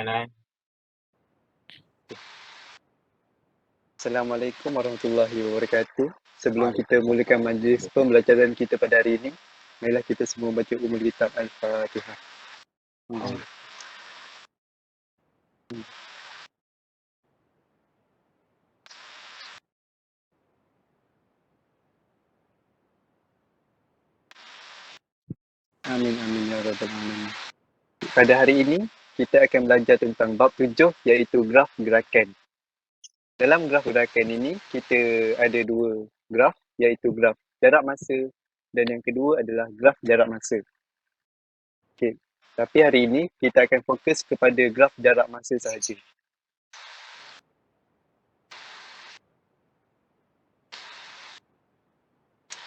Anan. Assalamualaikum warahmatullahi wabarakatuh. Sebelum kita mulakan majlis Waalaikumsalam. pembelajaran kita pada hari ini, marilah kita semua baca Ummul Kitab Al-Fatihah. Amin amin ya rabbal alamin. Pada hari ini, kita akan belajar tentang bab 7 iaitu graf gerakan. Dalam graf gerakan ini, kita ada dua graf iaitu graf jarak masa dan yang kedua adalah graf jarak masa. Okey. Tapi hari ini kita akan fokus kepada graf jarak masa sahaja.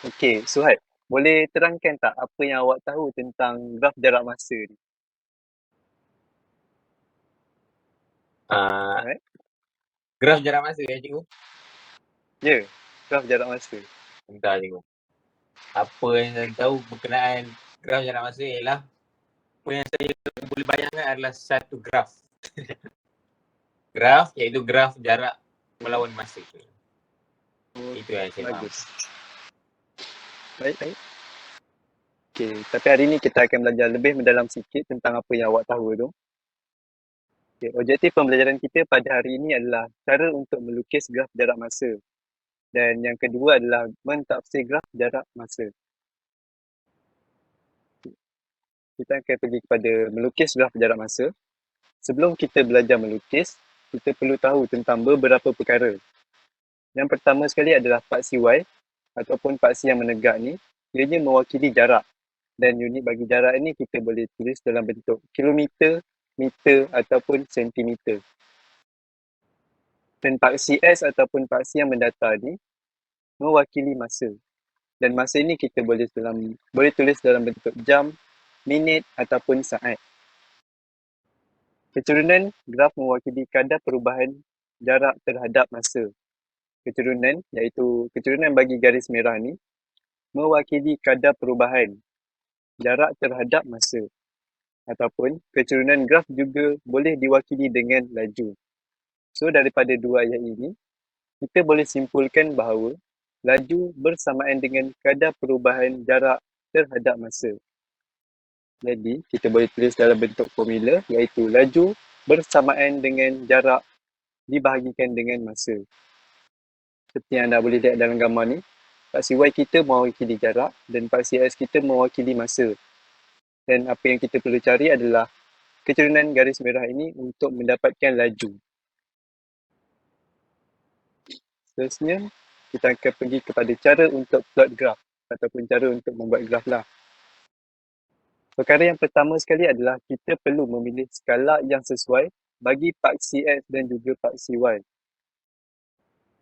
Okey, Suhaib, boleh terangkan tak apa yang awak tahu tentang graf jarak masa ni? Suhaib? Graf jarak masa cikgu? Ya, graf jarak masa. Bentar cikgu. Apa yang saya tahu berkenaan graf jarak masa ialah apa yang saya boleh bayangkan adalah satu graf. Graf iaitu graf jarak melawan masa. Itu yang saya faham. Bagus. Baik. Okey, tapi hari ni kita akan belajar lebih mendalam sikit tentang apa yang awak tahu tu. Okay, objektif pembelajaran kita pada hari ini adalah cara untuk melukis graf jarak masa. Dan yang kedua adalah mentafsir graf jarak masa. Kita akan pergi kepada melukis graf jarak masa. Sebelum kita belajar melukis, kita perlu tahu tentang beberapa perkara. Yang pertama sekali adalah paksi Y ataupun paksi yang menegak ni, ianya mewakili jarak. Dan unit bagi jarak ini kita boleh tulis dalam bentuk kilometer, meter ataupun sentimeter. Dan paksi S ataupun paksi yang mendatar ni mewakili masa. Dan masa ini kita boleh tulis dalam bentuk jam, minit ataupun saat. Keturunan graf mewakili kadar perubahan jarak terhadap masa. Keturunan iaitu keturunan bagi garis merah ni mewakili kadar perubahan jarak terhadap masa. Ataupun keturunan graf juga boleh diwakili dengan laju. So daripada dua ayat ini, kita boleh simpulkan bahawa laju bersamaan dengan kadar perubahan jarak terhadap masa. Jadi, kita boleh tulis dalam bentuk formula iaitu laju bersamaan dengan jarak dibahagikan dengan masa. Seperti yang anda boleh lihat dalam gambar ni, paksi Y kita mewakili jarak dan paksi S kita mewakili masa. Dan apa yang kita perlu cari adalah keturunan garis merah ini untuk mendapatkan laju. Seterusnya, kita akan pergi kepada cara untuk plot graf ataupun cara untuk membuat graf lah. Perkara yang pertama sekali adalah kita perlu memilih skala yang sesuai bagi paksi X dan juga paksi Y.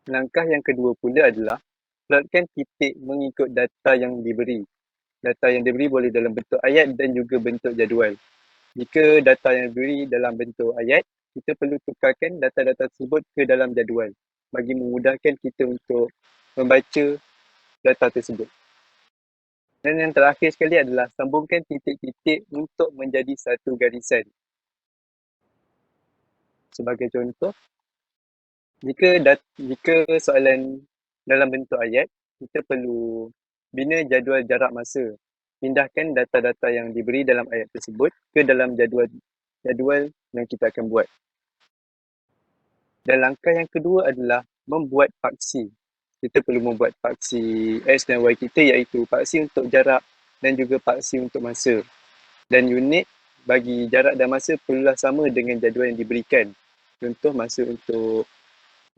Langkah yang kedua pula adalah plotkan titik mengikut data yang diberi. Data yang diberi boleh dalam bentuk ayat dan juga bentuk jadual. Jika data yang diberi dalam bentuk ayat, kita perlu tukarkan data-data tersebut ke dalam jadual bagi memudahkan kita untuk membaca data tersebut. Dan yang terakhir sekali adalah sambungkan titik-titik untuk menjadi satu garisan. Sebagai contoh, jika soalan dalam bentuk ayat, kita perlu bina jadual jarak masa. Pindahkan data-data yang diberi dalam ayat tersebut ke dalam jadual yang kita akan buat. Dan langkah yang kedua adalah membuat paksi. Kita perlu membuat paksi X dan Y kita iaitu paksi untuk jarak dan juga paksi untuk masa. Dan unit bagi jarak dan masa perlulah sama dengan jadual yang diberikan. Contoh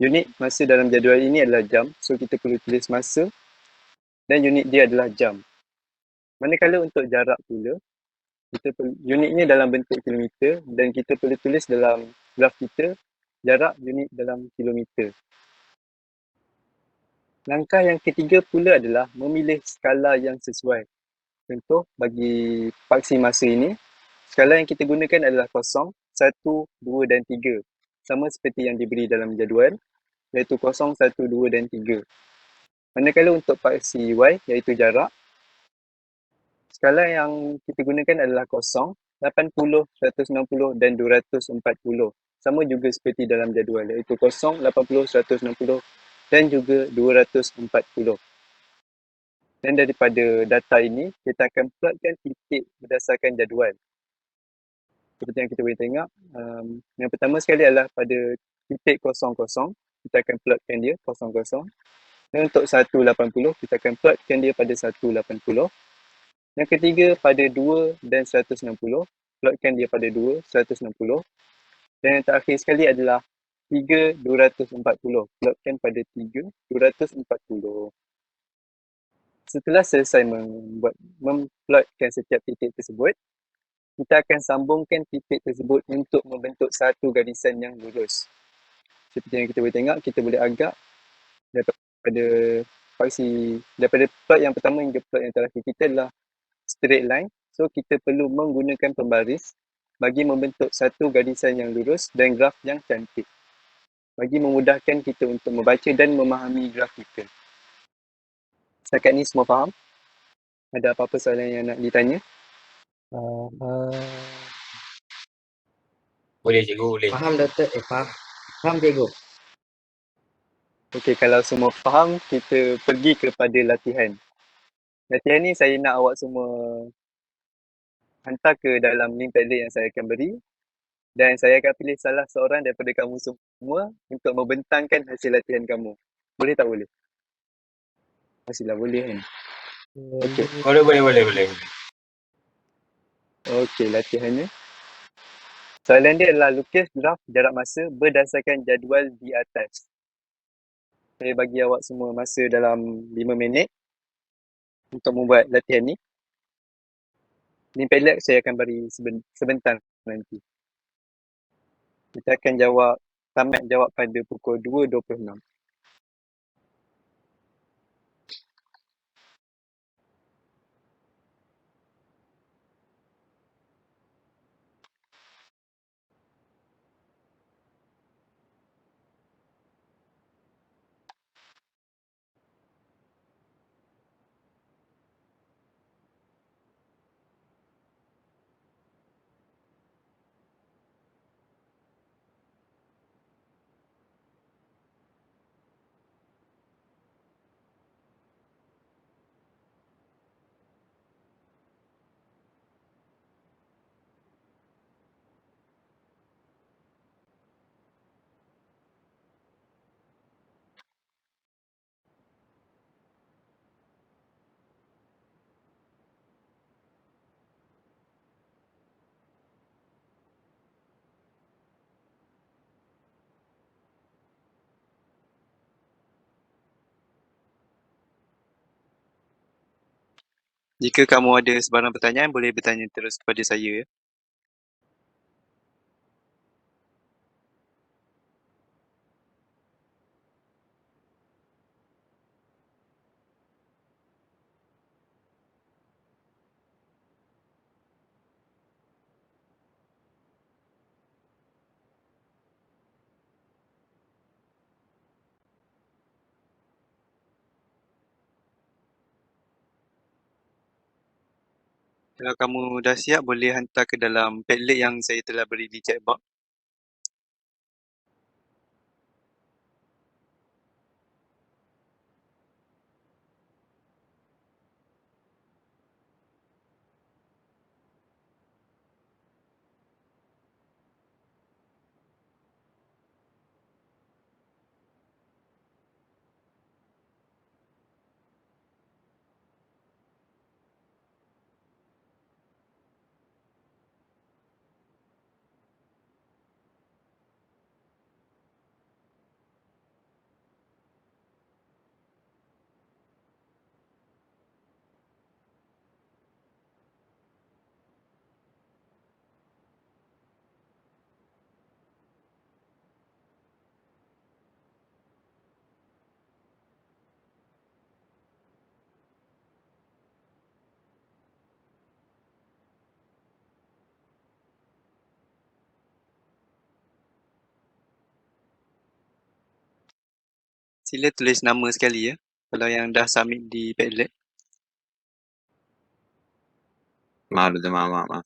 unit masa dalam jadual ini adalah jam. So kita perlu tulis masa dan unit dia adalah jam. Manakala untuk jarak pula, unitnya dalam bentuk kilometer dan kita perlu tulis dalam graf kita jarak unit dalam kilometer. Langkah yang ketiga pula adalah memilih skala yang sesuai. Contoh bagi paksi masa ini, skala yang kita gunakan adalah 0, 1, 2 dan 3. Sama seperti yang diberi dalam jadual, iaitu 0, 1, 2 dan 3. Manakala untuk paksi Y, iaitu jarak, skala yang kita gunakan adalah 0, 80, 160 dan 240. Sama juga seperti dalam jadual, iaitu 0, 80, 160 dan juga 240. Dan daripada data ini, kita akan plotkan titik berdasarkan jadual. Seperti yang kita boleh tengok, yang pertama sekali adalah pada titik 00, kita akan plotkan dia 00. Dan untuk 180, kita akan plotkan dia pada 180. Yang ketiga pada 2 dan 160, plotkan dia pada 2, 160. Dan yang terakhir sekali adalah 3, 240, plotkan pada 3, 240. Setelah selesai memplotkan setiap titik tersebut, kita akan sambungkan titik tersebut untuk membentuk satu garisan yang lurus. Seperti yang kita boleh tengok, kita boleh agak daripada daripada plot yang pertama hingga plot yang terakhir kita adalah straight line. So, kita perlu menggunakan pembaris bagi membentuk satu garisan yang lurus dan graf yang cantik, bagi memudahkan kita untuk membaca dan memahami graf kita. Setakat ni semua faham? Ada apa-apa soalan yang nak ditanya? Boleh cikgu, boleh. Faham doktor? Faham cikgu. Okey, kalau semua faham, kita pergi kepada latihan. Latihan ni saya nak awak semua hantar ke dalam link Padlet yang saya akan beri, dan saya akan pilih salah seorang daripada kamu semua untuk membentangkan hasil latihan kamu. Boleh tak boleh? Pastilah boleh kan? Okey. Boleh. Okey, latihannya. Soalan dia adalah lukis graf jarak masa berdasarkan jadual di atas. Saya bagi awak semua masa dalam 5 minit untuk membuat latihan ni. Link Padlet saya akan beri sebentar nanti. Kita akan tamat jawab pada pukul 2.26. Jika kamu ada sebarang pertanyaan, boleh bertanya terus kepada saya. Ya. Kalau kamu dah siap, boleh hantar ke dalam Padlet yang saya telah beri di chat box. Sila tulis nama sekali ya, kalau yang dah submit di Padlet. Maaf.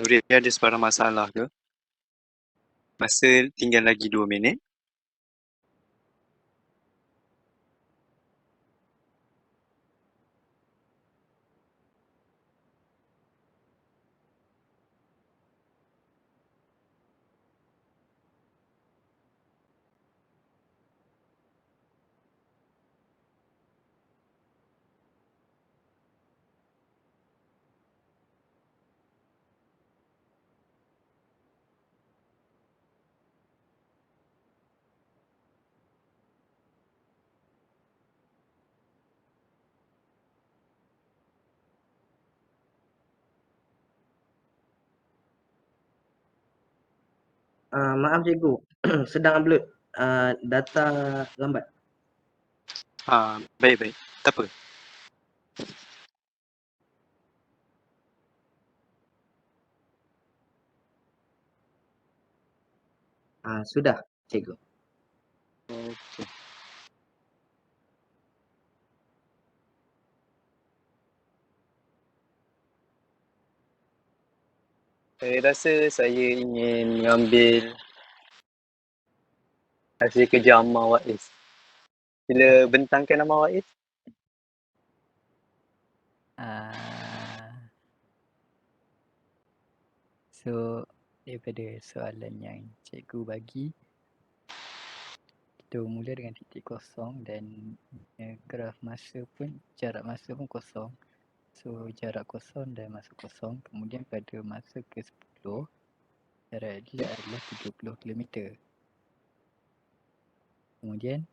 Nuril, ada sebarang masalah ke? Masa tinggal lagi 2 minit. Maaf cikgu, sedang upload data lambat. Baik-baik. Tak apa. Sudah cikgu. Okey. Saya rasa saya ingin mengambil hasil kerja Ammar Waiz. Sila bentangkan nama Waiz. So daripada soalan yang cikgu bagi, kita mula dengan titik kosong dan graf masa pun, jarak masa pun kosong. So jarak kosong dan masa kosong, kemudian pada masa ke-10 jarak dia adalah 30 km. Kemudian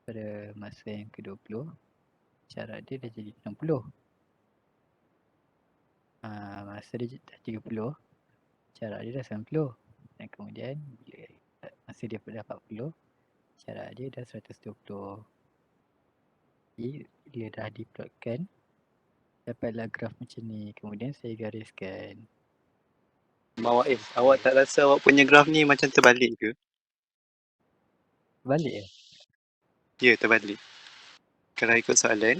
pada masa yang ke-20 jarak dia dah jadi 60. Masa dia dah 30, jarak dia dah 90. Dan kemudian bila masa dia dah 40, jarak dia dah 120. Jadi dia dah diplotkan, dapatlah graf macam ni. Kemudian saya gariskan. Ammar Waiz, awak tak rasa awak punya graf ni macam terbalik ke? Balik ya? Ya, terbalik. Kalau ikut soalan,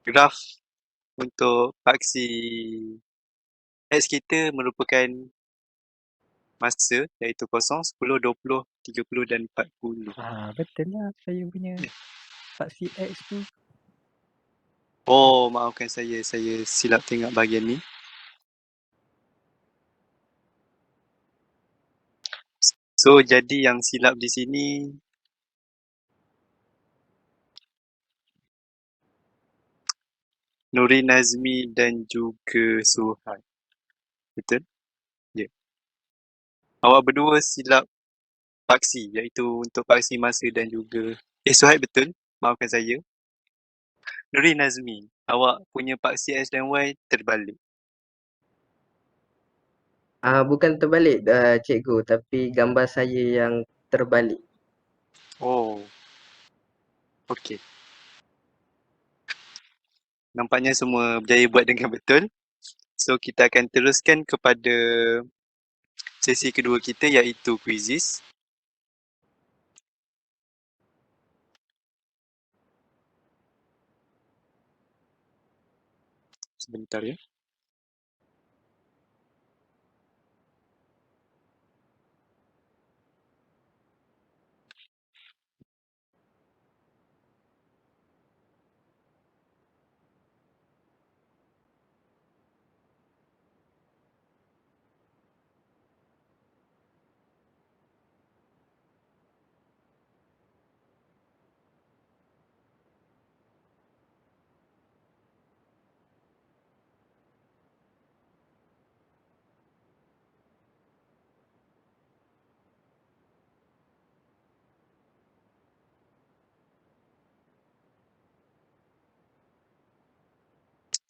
graf untuk paksi X kita merupakan masa iaitu 0, 10, 20, 30 dan 40. Betul lah saya punya paksi X tu. Oh, maafkan saya silap tengok bahagian ni. So, jadi yang silap di sini Nuri Nazmi dan juga Suhail. Betul? Ya. Awak berdua silap paksi iaitu untuk paksi masa dan juga Suhail betul? Maafkan saya. Nuri Nazmi, awak punya paksi X dan Y terbalik. Bukan terbalik cikgu, tapi gambar saya yang terbalik. Oh. Okey. Nampaknya semua berjaya buat dengan betul. So, kita akan teruskan kepada sesi kedua kita iaitu quizzes. Sebentar ya.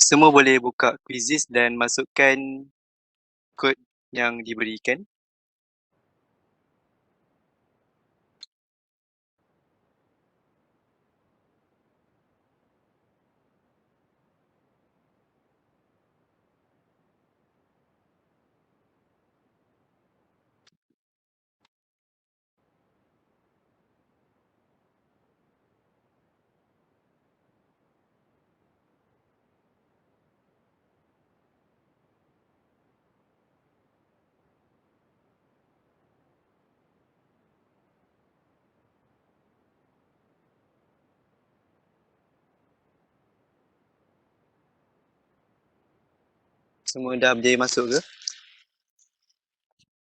Semua boleh buka quizzes dan masukkan kod yang diberikan. Semua dah berjaya masuk ke?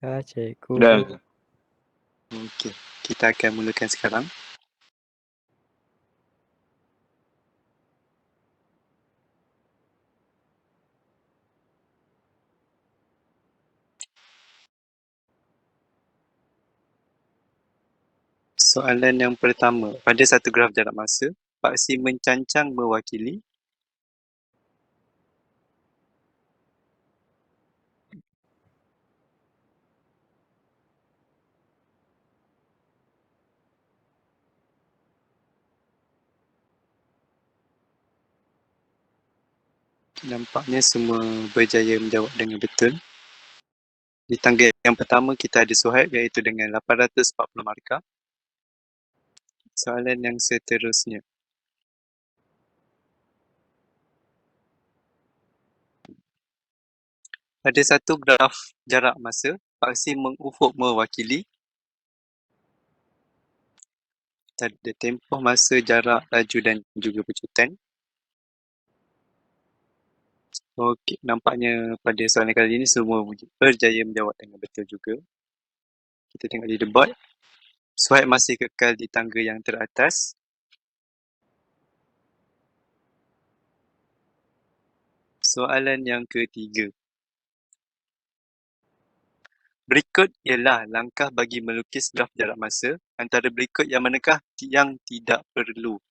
Cikgu. Dah. Okey. Kita akan mulakan sekarang. Soalan yang pertama. Pada satu graf jarak masa, paksi mencancang mewakili nampaknya semua berjaya menjawab dengan betul. Di tangga yang pertama kita ada Suhaib iaitu dengan 840 markah. Soalan yang seterusnya. Pada satu graf jarak masa, paksi mengufuk mewakili ada tempoh masa, jarak, laju dan juga pecutan. Okey, nampaknya pada soalan kali ini semua berjaya menjawab dengan betul juga. Kita tengok leaderboard. Suhaib masih kekal di tangga yang teratas. Soalan yang ketiga. Berikut ialah langkah bagi melukis graf jarak masa. Antara berikut yang manakah yang tidak perlu?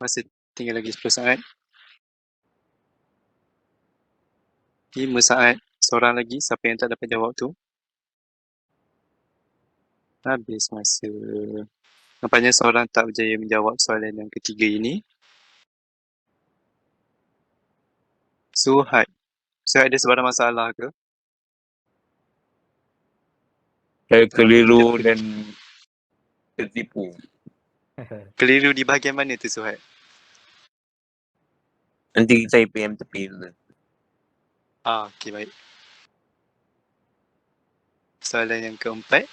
Masih tinggal lagi 10 saat. 5 saat. Seorang lagi, siapa yang tak dapat jawab tu? Habis masa. Nampaknya seorang tak berjaya menjawab soalan yang ketiga ini. Suhaib. Suhaib ada sebarang masalah ke? Saya keliru dan tertipu. Keliru di bahagian mana tu Suhaib? Nanti saya PM tepi dulu. Okey, baik. Soalan yang keempat.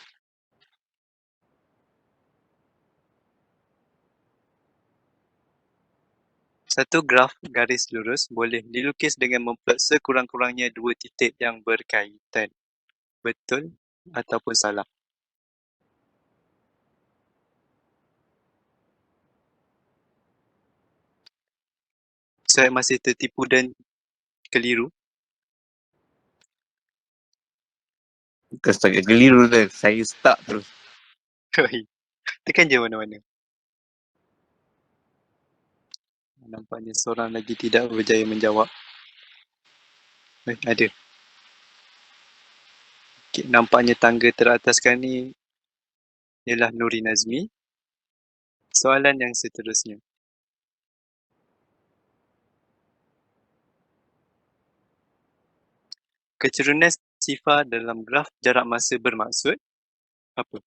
Satu graf garis lurus boleh dilukis dengan memplot sekurang-kurangnya dua titik yang berkaitan. Betul ataupun salah? Saya masih tertipu dan keliru. Bukan setakat keliru dah. Saya stuck terus. Tekan je mana-mana. Nampaknya seorang lagi tidak berjaya menjawab. Ada. Okay, nampaknya tangga teratas kali ni ialah Nuri Nazmi. Soalan yang seterusnya. Kecerunan sifar dalam graf jarak masa bermaksud apa?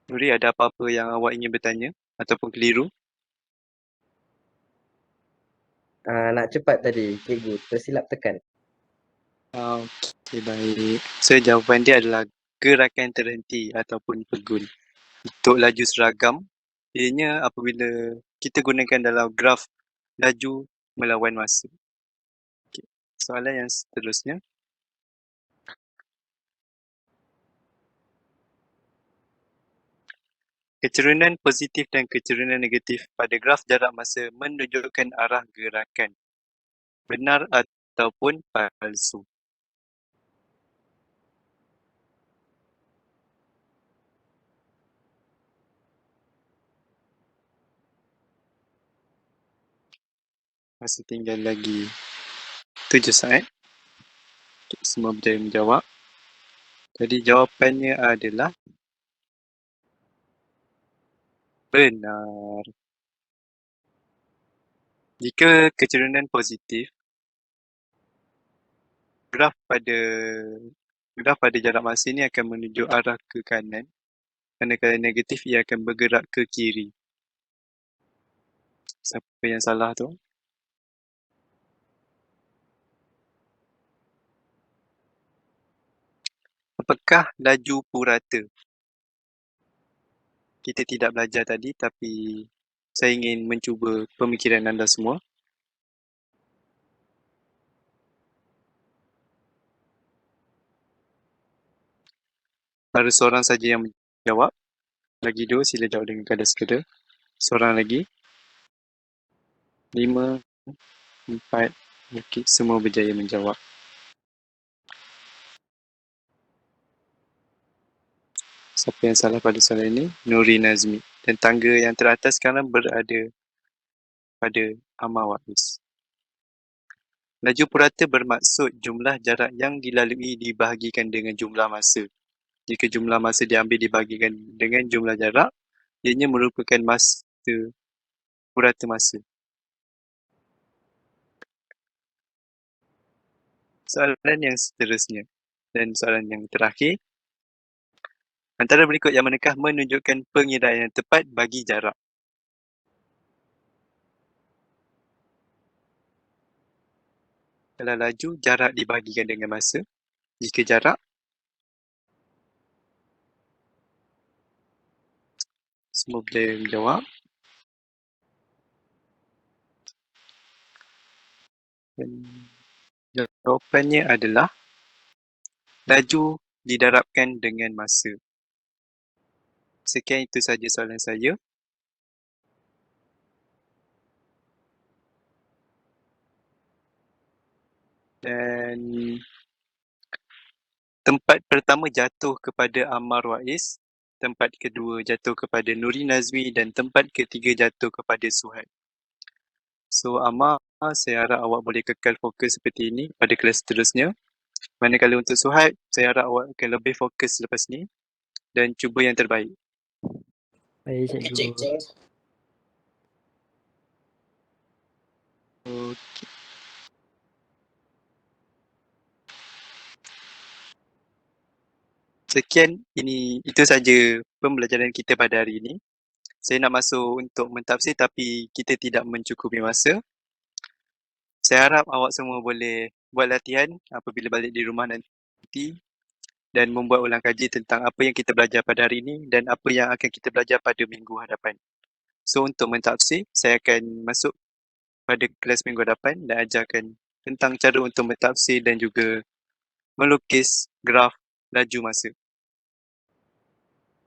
Nuri, ada apa-apa yang awak ingin bertanya ataupun keliru? Nak cepat tadi, cikgu. Tersilap tekan. Okey, baik. So, jawapan dia adalah gerakan terhenti ataupun pegun. Untuk laju seragam, ianya apabila kita gunakan dalam graf laju melawan masa. Okay. Soalan yang seterusnya. Kecerunan positif dan kecerunan negatif pada graf jarak masa menunjukkan arah gerakan. Benar ataupun palsu? Masih tinggal lagi 7 saat. Okay, semua berjaya menjawab. Jadi jawapannya adalah benar. Jika kecerunan positif, graf pada jarak masa ini akan menunjuk arah ke kanan, manakala negatif ia akan bergerak ke kiri. Siapa yang salah tu? Apakah laju purata? Kita tidak belajar tadi, tapi saya ingin mencuba pemikiran anda semua. Harus seorang saja yang menjawab. Lagi dua, sila jawab dengan kadar sekeda. Seorang lagi. 5, 4, okey, semua berjaya menjawab. Siapa yang salah pada soalan ini? Nuri Nazmi. Dan tangga yang teratas sekarang berada pada Amar Wais. Laju purata bermaksud jumlah jarak yang dilalui dibahagikan dengan jumlah masa. Jika jumlah masa diambil dibahagikan dengan jumlah jarak, ianya merupakan masa purata masa. Soalan yang seterusnya dan soalan yang terakhir. Antara berikut yang manakah menunjukkan pengiraan yang tepat bagi jarak? Kalau laju, jarak dibahagikan dengan masa. Jika jarak, semua boleh menjawab. Dan jawapannya adalah laju didarabkan dengan masa. Sekian itu saja soalan saya. Dan tempat pertama jatuh kepada Amar Wais, tempat kedua jatuh kepada Nuri Nazwi dan tempat ketiga jatuh kepada Suhaib. So Amar, saya harap awak boleh kekal fokus seperti ini pada kelas seterusnya. Manakala untuk Suhaib, saya harap awak akan lebih fokus selepas ni dan cuba yang terbaik. Baik cikgu. Sekian, itu saja pembelajaran kita pada hari ini. Saya nak masuk untuk mentafsir tapi kita tidak mencukupi masa. Saya harap awak semua boleh buat latihan apabila balik di rumah nanti dan membuat ulang kaji tentang apa yang kita belajar pada hari ini dan apa yang akan kita belajar pada minggu hadapan. So untuk mentafsir, saya akan masuk pada kelas minggu hadapan dan ajarkan tentang cara untuk mentafsir dan juga melukis graf laju masa.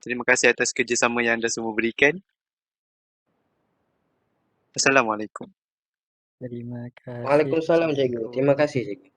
Terima kasih atas kerjasama yang anda semua berikan. Assalamualaikum. Terima kasih. Waalaikumsalam cikgu. Terima kasih cikgu.